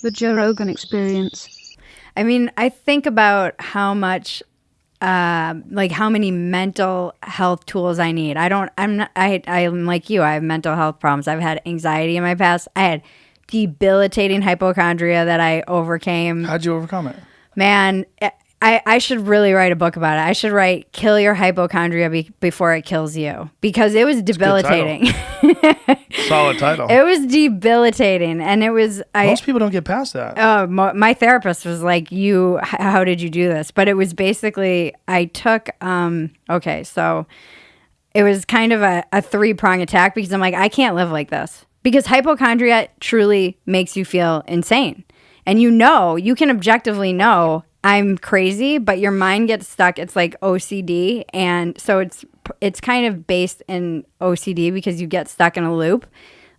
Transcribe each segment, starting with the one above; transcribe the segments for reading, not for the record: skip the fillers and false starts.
The Joe Rogan Experience. I mean, I think about how much, like how many mental health tools I need. I'm like you. I have mental health problems. I've had anxiety in my past. I had debilitating hypochondria that I overcame. How'd you overcome it? Man, I should really write a book about it. I should write "Kill Your Hypochondria Before It Kills You" because it was debilitating. Solid title. It was debilitating, and it was. Most people don't get past that. Oh, my therapist was like, how did you do this? But it was basically, I took, okay, so it was kind of a three-prong attack because I'm like, I can't live like this. Because hypochondria truly makes you feel insane. And you can objectively know I'm crazy, but your mind gets stuck. It's like OCD. And so it's kind of based in OCD because you get stuck in a loop.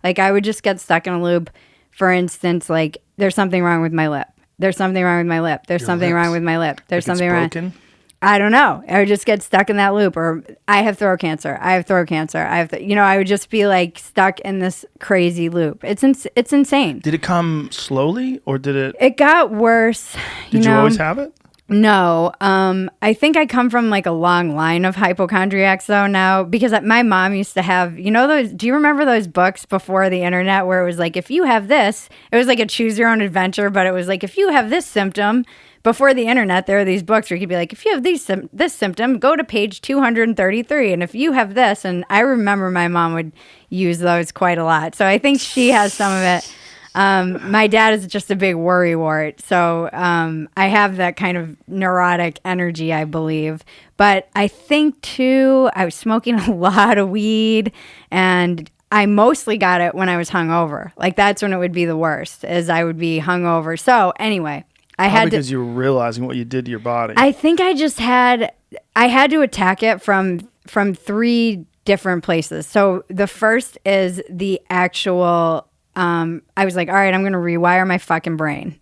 Like I would just get stuck in a loop. For instance, like there's something wrong with my lip. There's something wrong with my lip. There's Your something lips? wrong with my lip. There's Like something it's wrong. broken? I don't know. I would just get stuck in that loop, or I have throat cancer. I have throat cancer. I would just be like stuck in this crazy loop. It's insane. Did it come slowly or did it? It got worse. Did you always have it? No. I think I come from like a long line of hypochondriacs though now because my mom used to have, do you remember those books before the internet where it was like, if you have this, it was like a choose your own adventure, but it was like, if you have this symptom. Before the internet, there are these books where you could be like, if you have this symptom, go to page 233. And if you have this, and I remember my mom would use those quite a lot. So I think she has some of it. My dad is just a big worrywart. So I have that kind of neurotic energy, I believe. But I think, too, I was smoking a lot of weed. And I mostly got it when I was hungover. Like, that's when it would be the worst, is I would be hungover. So anyway. Because you were realizing what you did to your body. I think I had to attack it from three different places. So the first is the actual, I was like, all right, I'm going to rewire my fucking brain.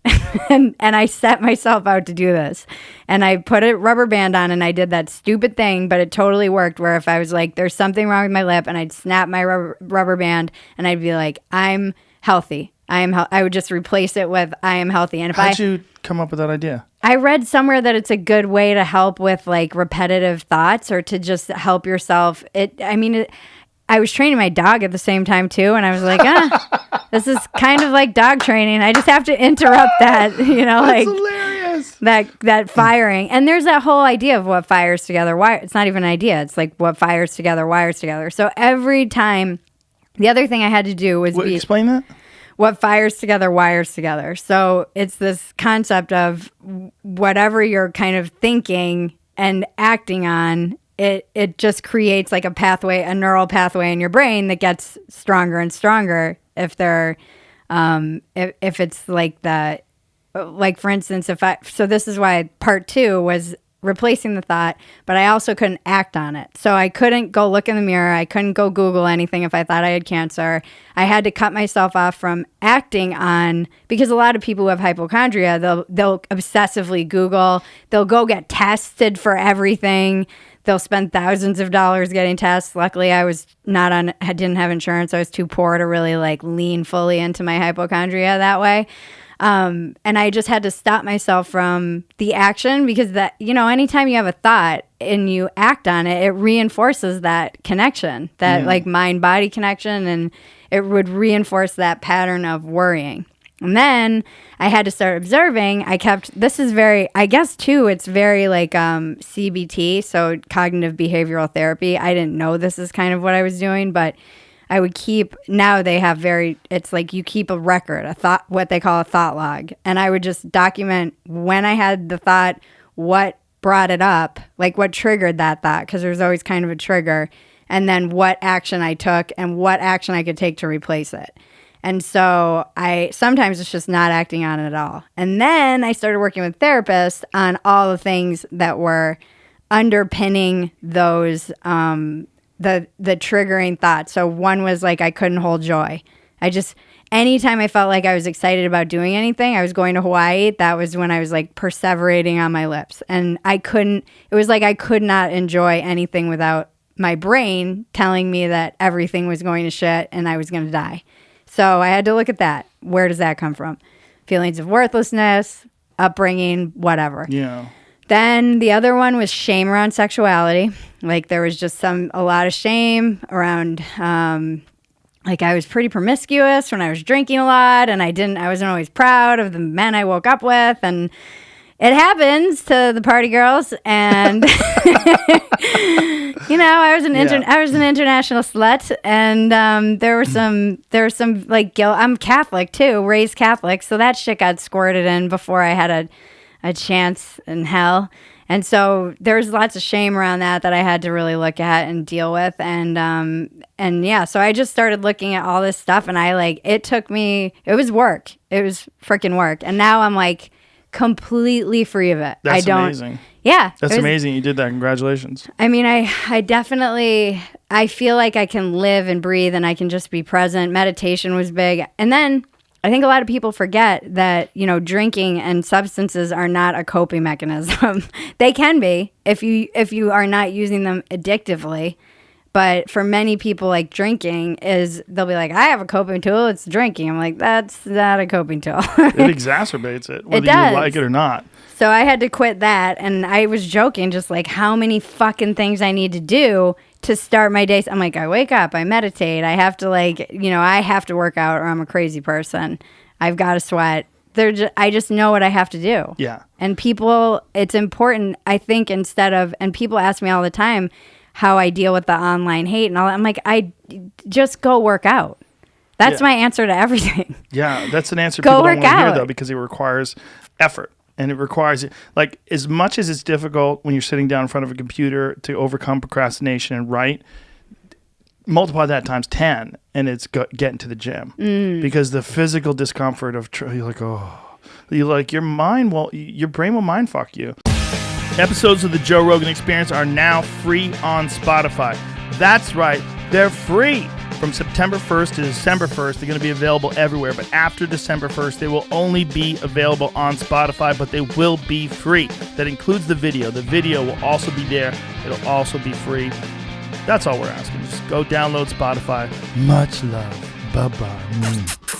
and I set myself out to do this. And I put a rubber band on and I did that stupid thing, but it totally worked where if I was like, there's something wrong with my lip and I'd snap my rubber band and I'd be like, I'm healthy. I would just replace it with I am healthy. And How'd you come up with that idea? I read somewhere that it's a good way to help with like repetitive thoughts or to just help yourself. I was training my dog at the same time too. And I was like, this is kind of like dog training. I just have to interrupt that, That's hilarious. That firing. And there's that whole idea of what fires together. It's not even an idea. It's like what fires together, wires together. So every time, the other thing I had to do was explain that. What fires together, wires together. So it's this concept of whatever you're kind of thinking and acting on, it just creates like a neural pathway in your brain that gets stronger and stronger if it's like for instance, so this is why part 2 was replacing the thought, but I also couldn't act on it. So I couldn't go look in the mirror. I couldn't go Google anything if I thought I had cancer. I had to cut myself off from acting on, because a lot of people who have hypochondria, they'll obsessively Google. They'll go get tested for everything. They'll spend thousands of dollars getting tests. Luckily, I didn't have insurance. I was too poor to really like lean fully into my hypochondria that way. And I just had to stop myself from the action because anytime you have a thought and you act on it, it reinforces that connection, that like mind-body connection, and it would reinforce that pattern of worrying. And then I had to start observing. This is very, I guess too, it's very like CBT, so cognitive behavioral therapy. I didn't know this is kind of what I was doing, but I would keep, now they have it's like you keep a record, what they call a thought log. And I would just document when I had the thought, what brought it up, like what triggered that thought, because there's always kind of a trigger, and then what action I took and what action I could take to replace it. And so sometimes it's just not acting on it at all. And then I started working with therapists on all the things that were underpinning those, the triggering thoughts. So one was like I couldn't hold joy. Anytime I felt like I was excited about doing anything, I was going to Hawaii. That was when I was like perseverating on my lips. And it was like I could not enjoy anything without my brain telling me that everything was going to shit and I was going to die. So I had to look at that. Where does that come from? feelings of worthlessness, upbringing, whatever. Yeah. Then the other one was shame around sexuality. Like there was just a lot of shame around, like I was pretty promiscuous when I was drinking a lot, and I wasn't always proud of the men I woke up with, and it happens to the party girls. And I was an international slut, and there was some like guilt. I'm Catholic too, raised Catholic, so that shit got squirted in before I had a chance in hell. And so there's lots of shame around that I had to really look at and deal with. And yeah, so I just started looking at all this stuff, and it was work. It was freaking work. And now I'm like completely free of it. That's amazing. Yeah. That's amazing. You did that. Congratulations. I mean, I definitely, I feel like I can live and breathe and I can just be present. Meditation was big. And then I think a lot of people forget that, drinking and substances are not a coping mechanism. They can be if you are not using them addictively. But for many people, like drinking they'll be like, I have a coping tool, it's drinking. I'm like, that's not a coping tool. It exacerbates it, whether you like it or not. So I had to quit that. And I was joking, just like how many fucking things I need to do to start my day. I'm like, I wake up, I meditate, I have to I have to work out or I'm a crazy person. I've got to sweat. I just know what I have to do. Yeah. And people, it's important, I think, and people ask me all the time how I deal with the online hate and all that. I'm like, I just go work out. That's my answer to everything. Yeah, that's an answer people don't want to hear, though, because it requires effort. And it requires, like, as much as it's difficult when you're sitting down in front of a computer to overcome procrastination and write, multiply that times 10, and it's getting to the gym. Because the physical discomfort of, you're like, your brain will mind fuck you. Episodes of the Joe Rogan Experience are now free on Spotify. That's right, they're free. From September 1st to December 1st, they're going to be available everywhere. But after December 1st, they will only be available on Spotify, but they will be free. That includes the video. The video will also be there. It'll also be free. That's all we're asking. Just go download Spotify. Much love. Bye-bye.